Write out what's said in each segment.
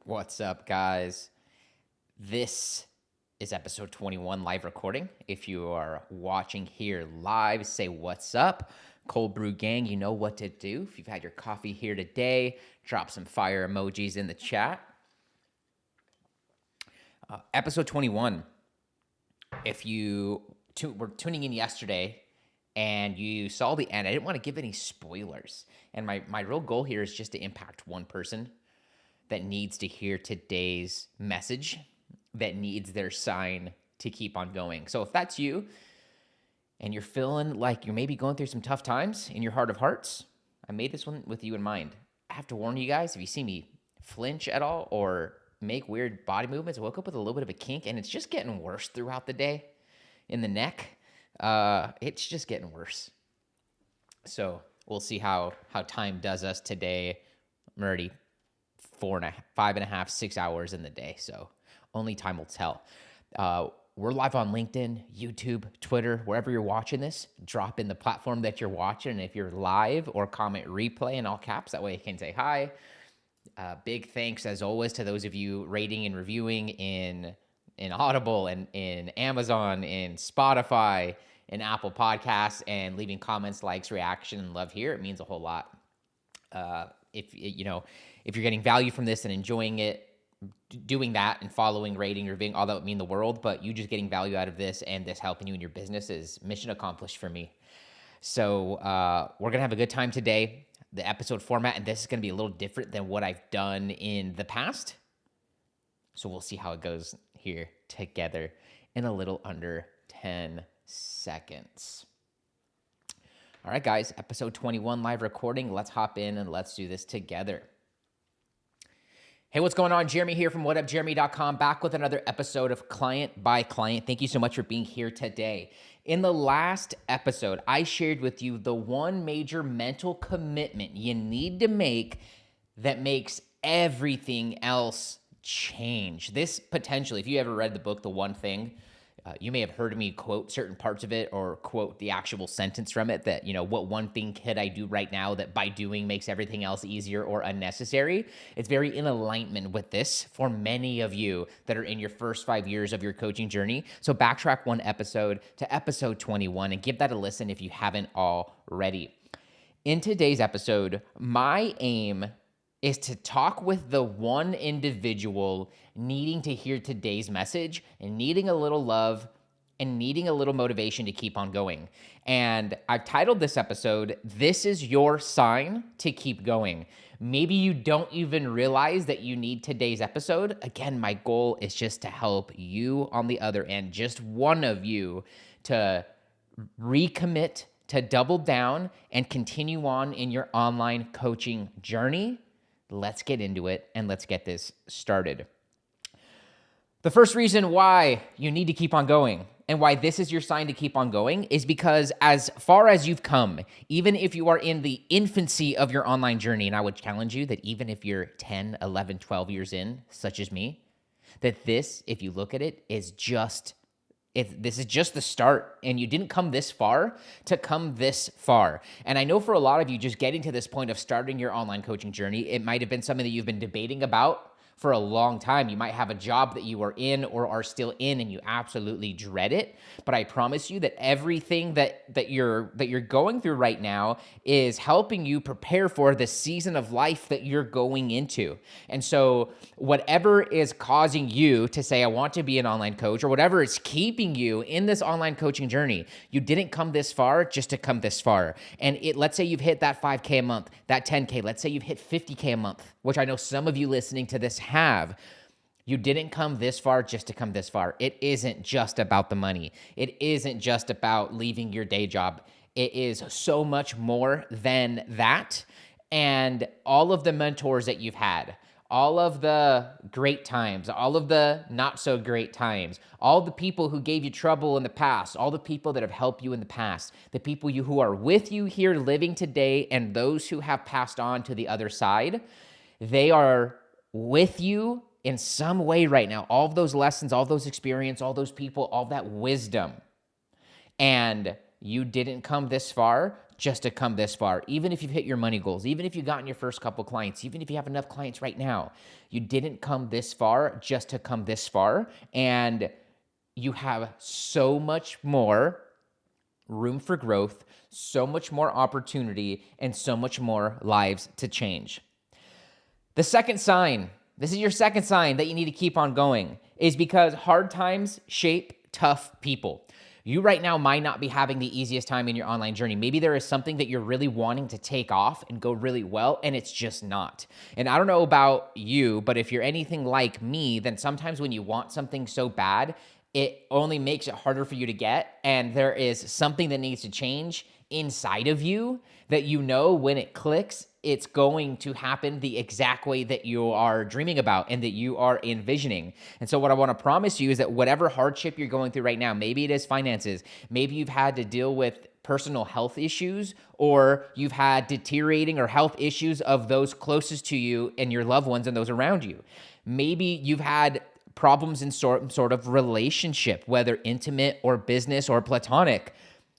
What's up, guys? This is episode 21 live recording. If you are watching here live, say what's up. Cold Brew Gang, you know what to do. If you've had your coffee here today, drop some fire emojis in the chat. Episode 21. If you were tuning in yesterday and you saw the end, I didn't want to give any spoilers. And my real goal here is just to impact one person that needs to hear today's message, that needs their sign to keep on going. So if that's you and you're feeling like you're maybe going through some tough times in your heart of hearts, I made this one with you in mind. I have to warn you guys, if you see me flinch at all or make weird body movements, I woke up with a little bit of a kink and it's just getting worse throughout the day in the neck. It's just getting worse. So we'll see how time does us today. I'm already 5.5, 6 hours in the day. So only time will tell. We're live on LinkedIn, YouTube, Twitter, wherever you're watching this. Drop in the platform that you're watching. And if you're live, or comment replay in all caps. That way you can say hi. Big thanks, as always, to those of you rating and reviewing in Audible and in Amazon, in Spotify, in Apple Podcasts, and leaving comments, likes, reaction, and love here. It means a whole lot. If you're getting value from this and enjoying it, doing that and following, rating, reviewing, all that would mean the world. But you just getting value out of this and this helping you in your business is mission accomplished for me. So we're going to have a good time today. The episode format, and this is going to be a little different than what I've done in the past. So we'll see how it goes here together in a little under 10 seconds. All right, guys, episode 21 live recording. Let's hop in and let's do this together. Hey, what's going on? Jeremy here from whatupjeremy.com, back with another episode of Client by Client. Thank you so much for being here today. In the last episode, I shared with you the one major mental commitment you need to make that makes everything else change. This potentially, if you ever read the book, The One Thing, you may have heard me quote certain parts of it or quote the actual sentence from it that, what one thing could I do right now that by doing makes everything else easier or unnecessary? It's very in alignment with this for many of you that are in your first 5 years of your coaching journey. So backtrack one episode to episode 21 and give that a listen if you haven't already. In today's episode, my aim is to talk with the one individual needing to hear today's message and needing a little love and needing a little motivation to keep on going. And I've titled this episode, "This is Your Sign to Keep Going." Maybe you don't even realize that you need today's episode. Again, my goal is just to help you on the other end, just one of you, to recommit, to double down, and continue on in your online coaching journey. Let's get into it and let's get this started. The first reason why you need to keep on going and why this is your sign to keep on going is because as far as you've come, even if you are in the infancy of your online journey, and I would challenge you that even if you're 10, 11, 12 years in, such as me, that this, if you look at it, this is just the start, and you didn't come this far to come this far. And I know for a lot of you, just getting to this point of starting your online coaching journey, it might have been something that you've been debating about for a long time. You might have a job that you are in or are still in and you absolutely dread it. But I promise you that everything that you're going through right now is helping you prepare for the season of life that you're going into. And so whatever is causing you to say, I want to be an online coach, or whatever is keeping you in this online coaching journey, you didn't come this far just to come this far. And let's say you've hit that 5K a month, that 10K, let's say you've hit 50K a month, which I know some of you listening to this have. You didn't come this far just to come this far. It isn't just about the money. It isn't just about leaving your day job. It is so much more than that. And all of the mentors that you've had, all of the great times, all of the not so great times, all the people who gave you trouble in the past, all the people that have helped you in the past, the people who are with you here living today, and those who have passed on to the other side, they are with you in some way right now. All of those lessons, all those experience, all those people, all that wisdom. And you didn't come this far just to come this far. Even if you've hit your money goals, even if you've gotten your first couple clients, even if you have enough clients right now, you didn't come this far just to come this far. And you have so much more room for growth, so much more opportunity, and so much more lives to change. The second sign, this is your second sign that you need to keep on going, is because hard times shape tough people. You right now might not be having the easiest time in your online journey. Maybe there is something that you're really wanting to take off and go really well, and it's just not. And I don't know about you, but if you're anything like me, then sometimes when you want something so bad, it only makes it harder for you to get, and there is something that needs to change inside of you that you know when it clicks, it's going to happen the exact way that you are dreaming about and that you are envisioning. And so what I want to promise you is that whatever hardship you're going through right now, maybe it is finances, maybe you've had to deal with personal health issues, or you've had deteriorating or health issues of those closest to you and your loved ones and those around you. Maybe you've had problems in sort of relationship, whether intimate or business or platonic.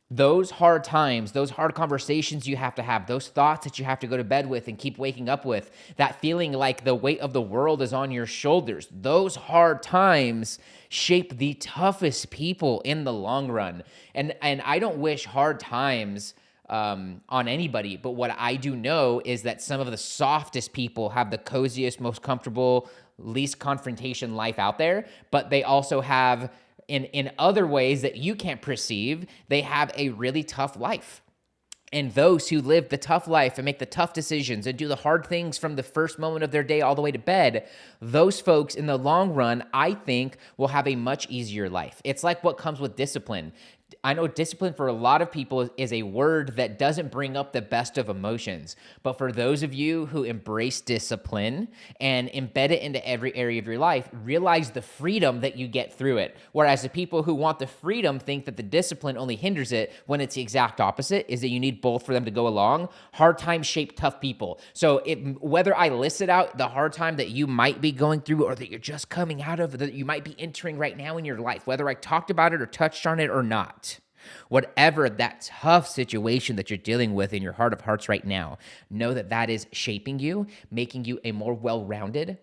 Those hard times, those hard conversations you have to have, those thoughts that you have to go to bed with and keep waking up with, that feeling like the weight of the world is on your shoulders, those hard times shape the toughest people in the long run. And I don't wish hard times on anybody, but what I do know is that some of the softest people have the coziest, most comfortable, least confrontation life out there, but they also have in other ways that you can't perceive, they have a really tough life. And those who live the tough life and make the tough decisions and do the hard things from the first moment of their day all the way to bed, those folks in the long run, I think, will have a much easier life. It's like what comes with discipline. I know discipline for a lot of people is a word that doesn't bring up the best of emotions. But for those of you who embrace discipline and embed it into every area of your life, realize the freedom that you get through it. Whereas the people who want the freedom think that the discipline only hinders it, when it's the exact opposite, is that you need both for them to go along. Hard times shape tough people. So whether I listed out the hard time that you might be going through or that you're just coming out of, that you might be entering right now in your life, whether I talked about it or touched on it or not, whatever that tough situation that you're dealing with in your heart of hearts right now, know that that is shaping you, making you a more well-rounded,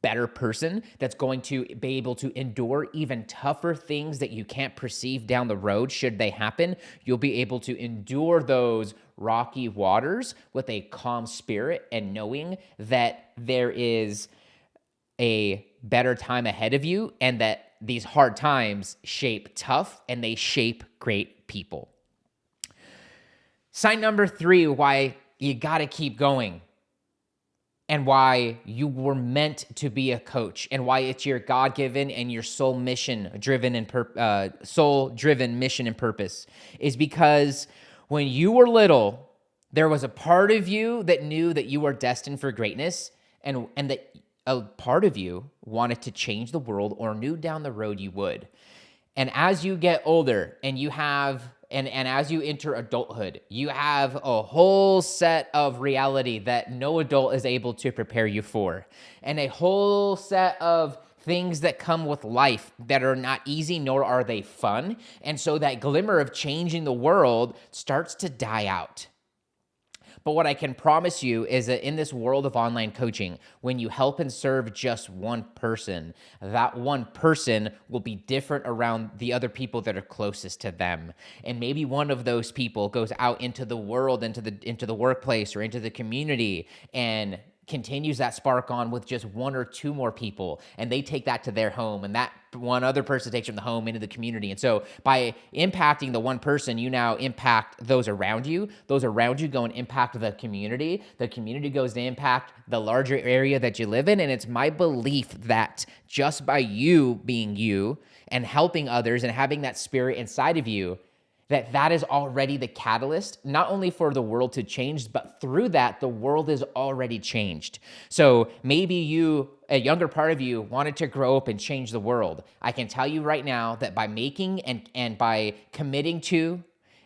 better person that's going to be able to endure even tougher things that you can't perceive down the road should they happen. You'll be able to endure those rocky waters with a calm spirit and knowing that there is a better time ahead of you and that these hard times shape tough and they shape great people. Sign number 3, why you got to keep going and why you were meant to be a coach and why it's your God-given and your soul-driven mission and purpose is because when you were little, there was a part of you that knew that you were destined for greatness and that a part of you wanted to change the world or knew down the road you would. And as you get older and you have, and as you enter adulthood, you have a whole set of reality that no adult is able to prepare you for. And a whole set of things that come with life that are not easy, nor are they fun. And so that glimmer of changing the world starts to die out. But what I can promise you is that in this world of online coaching, when you help and serve just one person, that one person will be different around the other people that are closest to them. And maybe one of those people goes out into the world, into the workplace or into the community and continues that spark on with just one or two more people, and they take that to their home, and that one other person takes from the home into the community. And so by impacting the one person, you now impact those around you go and impact the community goes to impact the larger area that you live in. And it's my belief that just by you being you and helping others and having that spirit inside of you, that is already the catalyst, not only for the world to change, but through that, the world is already changed. So maybe you, a younger part of you, wanted to grow up and change the world. I can tell you right now that by making and by committing to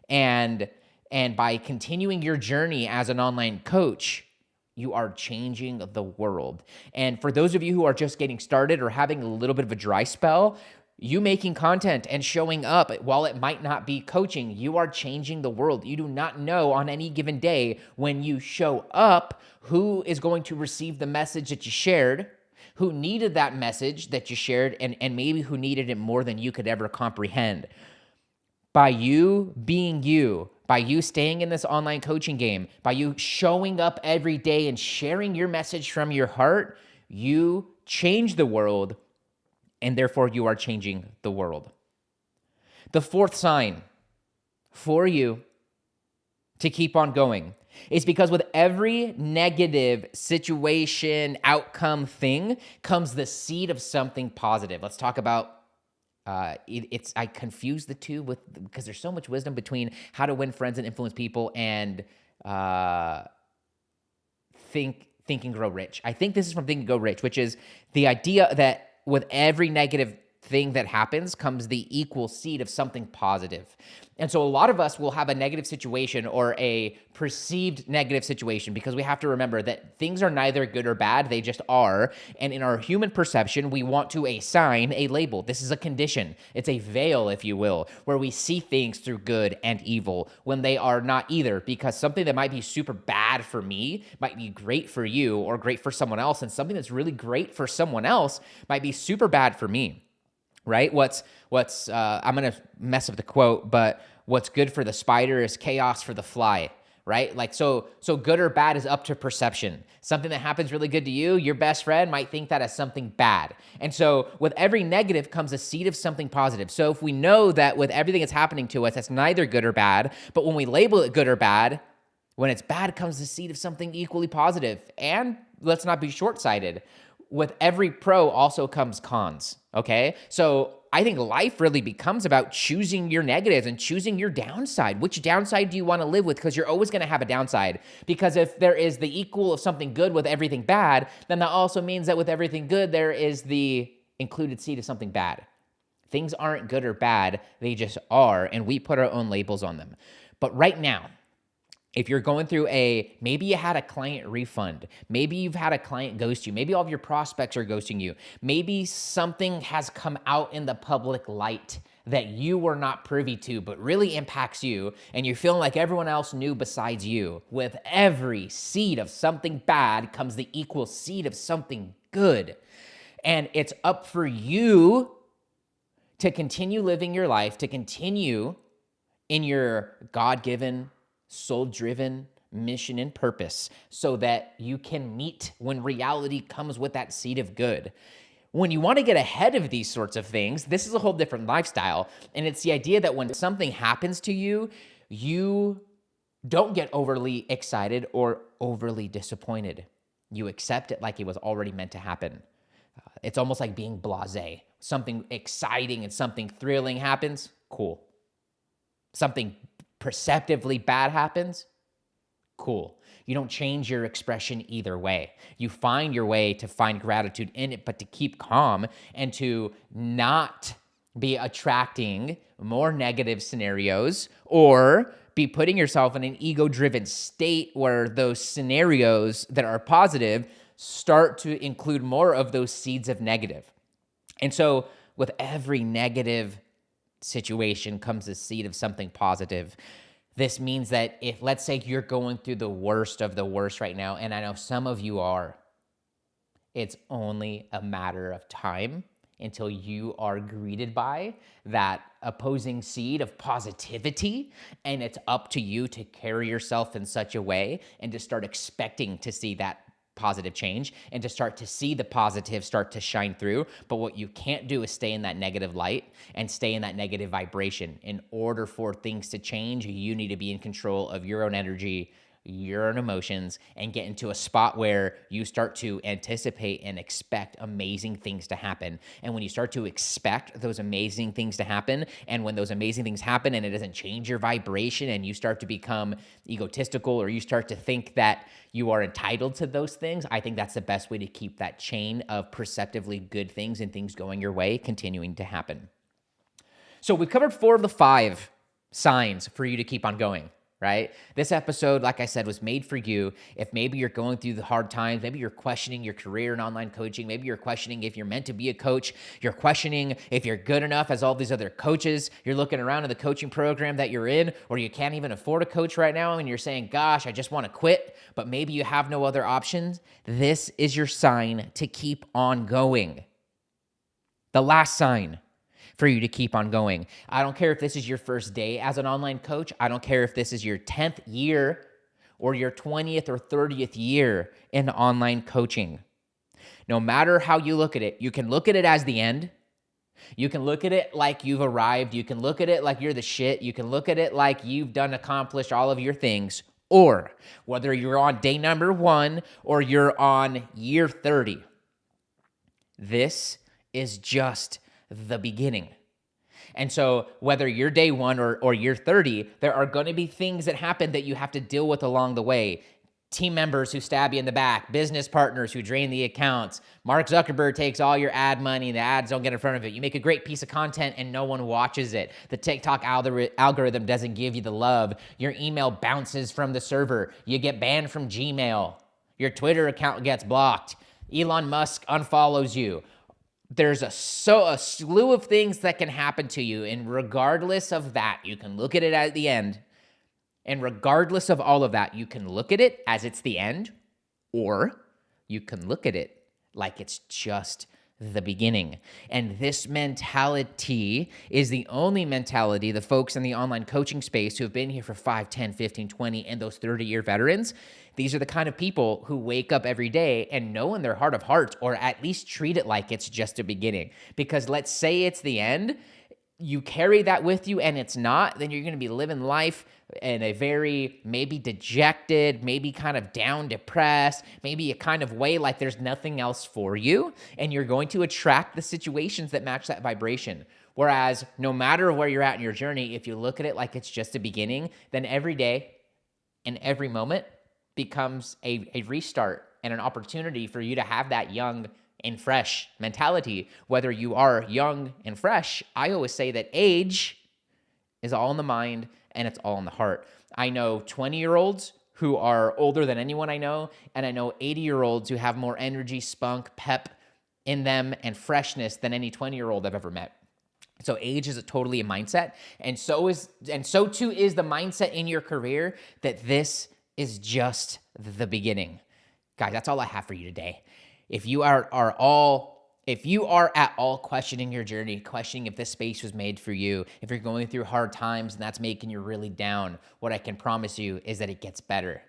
and by continuing your journey as an online coach, you are changing the world. And for those of you who are just getting started or having a little bit of a dry spell, You making content and showing up, while it might not be coaching, you are changing the world. You do not know on any given day when you show up who is going to receive the message that you shared, who needed that message that you shared, and maybe who needed it more than you could ever comprehend. By you being you, by you staying in this online coaching game, by you showing up every day and sharing your message from your heart, you change the world, and therefore you are changing the world. The fourth sign for you to keep on going is because with every negative situation, outcome, thing comes the seed of something positive. Let's talk about I confuse the two because there's so much wisdom between how to win friends and influence people and Think and Grow Rich. I think this is from Think and Grow Rich, which is the idea that with every negative thing that happens comes the equal seed of something positive. And so a lot of us will have a negative situation or a perceived negative situation because we have to remember that things are neither good or bad, they just are. And in our human perception, we want to assign a label. This is a condition. It's a veil, if you will, where we see things through good and evil when they are not either, because something that might be super bad for me might be great for you or great for someone else, and something that's really great for someone else might be super bad for me. Right? I'm going to mess up the quote, but what's good for the spider is chaos for the fly, right? Like, so good or bad is up to perception. Something that happens really good to you, your best friend might think that as something bad. And so with every negative comes a seed of something positive. So if we know that with everything that's happening to us, that's neither good or bad, but when we label it good or bad, when it's bad comes the seed of something equally positive. And let's not be short-sighted. With every pro also comes cons, okay? So I think life really becomes about choosing your negatives and choosing your downside. Which downside do you want to live with? Because you're always going to have a downside. Because if there is the equal of something good with everything bad, then that also means that with everything good, there is the included seed of something bad. Things aren't good or bad, they just are, and we put our own labels on them. But right now, if you're going through maybe you had a client refund, maybe you've had a client ghost you, maybe all of your prospects are ghosting you, maybe something has come out in the public light that you were not privy to, but really impacts you, and you're feeling like everyone else knew besides you. With every seed of something bad comes the equal seed of something good. And it's up for you to continue living your life, to continue in your God-given, soul-driven mission and purpose so that you can meet when reality comes with that seed of good. When you want to get ahead of these sorts of things, this is a whole different lifestyle. And it's the idea that when something happens to you, you don't get overly excited or overly disappointed. You accept it like it was already meant to happen. It's almost like being blasé. Something exciting and something thrilling happens, cool. Something perceptively bad happens, cool. You don't change your expression either way. You find your way to find gratitude in it, but to keep calm and to not be attracting more negative scenarios or be putting yourself in an ego-driven state where those scenarios that are positive start to include more of those seeds of negative. And so with every negative situation comes a seed of something positive. This means that if, let's say, you're going through the worst of the worst right now, and I know some of you are, it's only a matter of time until you are greeted by that opposing seed of positivity, and it's up to you to carry yourself in such a way and to start expecting to see that positive change and to start to see the positive start to shine through. But what you can't do is stay in that negative light and stay in that negative vibration. In order for things to change, you need to be in control of your own energy, your own emotions, and get into a spot where you start to anticipate and expect amazing things to happen. And when you start to expect those amazing things to happen, and when those amazing things happen and it doesn't change your vibration and you start to become egotistical or you start to think that you are entitled to those things, I think that's the best way to keep that chain of perceptively good things and things going your way continuing to happen. So we've covered 4 of the 5 signs for you to keep on going. right? This episode, like I said, was made for you. If maybe you're going through the hard times, maybe you're questioning your career in online coaching, maybe you're questioning if you're meant to be a coach, you're questioning if you're good enough as all these other coaches, you're looking around at the coaching program that you're in, or you can't even afford a coach right now, and you're saying, gosh, I just want to quit, but maybe you have no other options. This is your sign to keep on going. The last sign for you to keep on going. I don't care if this is your first day as an online coach. I don't care if this is your 10th year or your 20th or 30th year in online coaching. No matter how you look at it, you can look at it as the end. You can look at it like you've arrived. You can look at it like you're the shit. You can look at it like you've accomplished all of your things. Or whether you're on day number 1 or you're on year 30, this is just the beginning. And so whether you're day 1 or year 30, there are going to be things that happen that you have to deal with along the way. Team members who stab you in the back, business partners who drain the accounts. Mark Zuckerberg takes all your ad money and the ads don't get in front of it. You make a great piece of content and no one watches it. The TikTok algorithm doesn't give you the love. Your email bounces from the server. You get banned from Gmail. Your Twitter account gets blocked. Elon Musk unfollows you. There's a slew of things that can happen to you, and regardless of that, you can look at it at the end, and regardless of all of that, you can look at it as it's the end, or you can look at it like it's just the beginning. And this mentality is the only mentality the folks in the online coaching space who have been here for 5, 10, 15, 20, and those 30-year veterans, these are the kind of people who wake up every day and know in their heart of hearts, or at least treat it like it's just a beginning. Because let's say it's the end, you carry that with you and it's not, then you're going to be living life in a very maybe dejected, maybe kind of down, depressed, maybe a kind of way like there's nothing else for you. And you're going to attract the situations that match that vibration. Whereas no matter where you're at in your journey, if you look at it like it's just a beginning, then every day and every moment becomes a restart and an opportunity for you to have that young and fresh mentality. Whether you are young and fresh, I always say that age is all in the mind and it's all in the heart. I know 20-year-olds who are older than anyone I know, and I know 80-year-olds who have more energy, spunk, pep in them and freshness than any 20-year-old I've ever met. So age is totally a mindset, and so too is the mindset in your career that this is just the beginning. Guys, that's all I have for you today. If you are at all questioning your journey, questioning if this space was made for you, if you're going through hard times and that's making you really down, what I can promise you is that it gets better.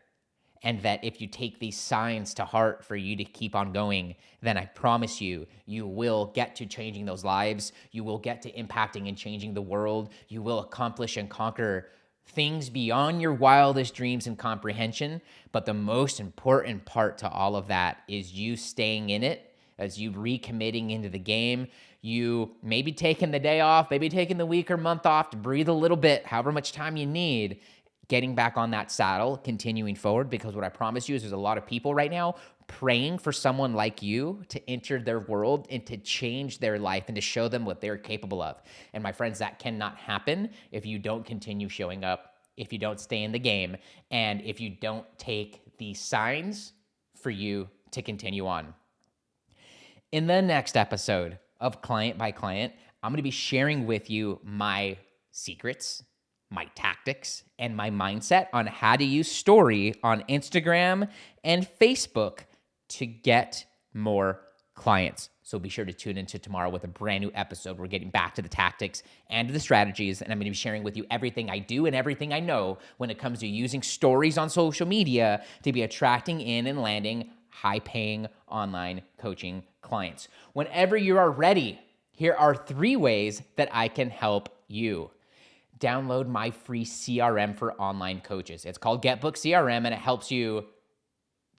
And that if you take these signs to heart for you to keep on going, then I promise you, you will get to changing those lives. You will get to impacting and changing the world. You will accomplish and conquer things beyond your wildest dreams and comprehension. But the most important part to all of that is you staying in it, as you recommitting into the game. You maybe taking the day off, maybe taking the week or month off to breathe a little bit, however much time you need, getting back on that saddle, continuing forward, because what I promise you is there's a lot of people right now praying for someone like you to enter their world and to change their life and to show them what they're capable of. And my friends, that cannot happen if you don't continue showing up, if you don't stay in the game, and if you don't take these signs for you to continue on. In the next episode of Client by Client, I'm going to be sharing with you my secrets, my tactics, and my mindset on how to use story on Instagram and Facebook to get more clients. So be sure to tune into tomorrow with a brand new episode. We're getting back to the tactics and the strategies, and I'm going to be sharing with you everything I do and everything I know when it comes to using stories on social media to be attracting in and landing high-paying online coaching clients. Whenever you are ready, here are 3 ways that I can help you. Download my free CRM for online coaches. It's called GetBookedCRM, and it helps you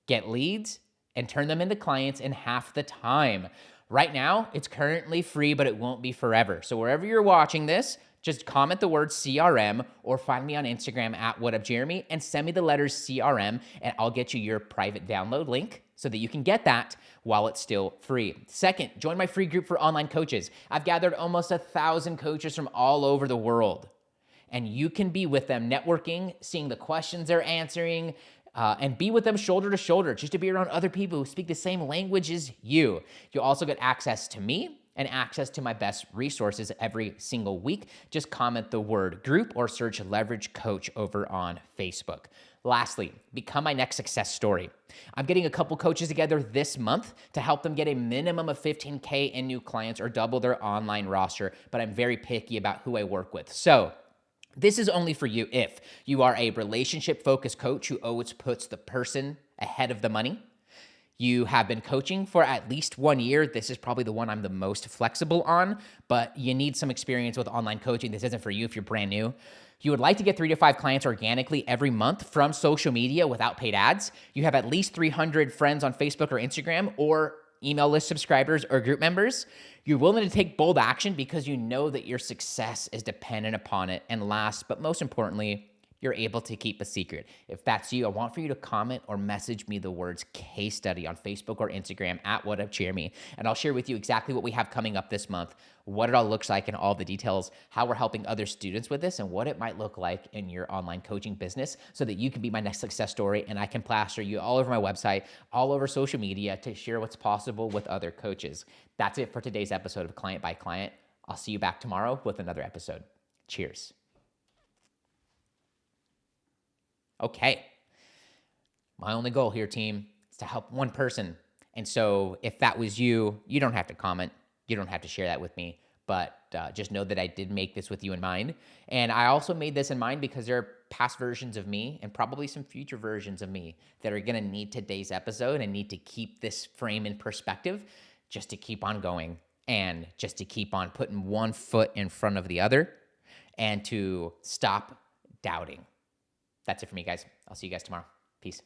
get leads and turn them into clients in half the time. Right now, it's currently free, but it won't be forever. So wherever you're watching this, just comment the word CRM or find me on Instagram at WhatUpJeremy and send me the letters CRM, and I'll get you your private download link so that you can get that while it's still free. Second, join my free group for online coaches. I've gathered almost 1,000 coaches from all over the world. And you can be with them networking, seeing the questions they're answering, and be with them shoulder to shoulder, just to be around other people who speak the same language as you. You'll also get access to me and access to my best resources every single week. Just comment the word group or search Leverage Coach over on Facebook. Lastly, become my next success story. I'm getting a couple coaches together this month to help them get a minimum of 15K in new clients or double their online roster, but I'm very picky about who I work with. So this is only for you if you are a relationship-focused coach who always puts the person ahead of the money. You have been coaching for at least 1 year. This is probably the one I'm the most flexible on, but you need some experience with online coaching. This isn't for you if you're brand new. You would like to get 3 to 5 clients organically every month from social media without paid ads. You have at least 300 friends on Facebook or Instagram, or email list subscribers or group members. You're willing to take bold action because you know that your success is dependent upon it. And last, but most importantly, you're able to keep a secret. If that's you, I want for you to comment or message me the words case study on Facebook or Instagram at WhatUpJeremy, and I'll share with you exactly what we have coming up this month, what it all looks like and all the details, how we're helping other students with this, and what it might look like in your online coaching business so that you can be my next success story, and I can plaster you all over my website, all over social media to share what's possible with other coaches. That's it for today's episode of Client by Client. I'll see you back tomorrow with another episode. Cheers. Okay, my only goal here, team, is to help one person. And so if that was you, you don't have to comment. You don't have to share that with me. But just know that I did make this with you in mind. And I also made this in mind because there are past versions of me and probably some future versions of me that are going to need today's episode and need to keep this frame in perspective just to keep on going and just to keep on putting one foot in front of the other and to stop doubting. That's it for me, guys. I'll see you guys tomorrow. Peace.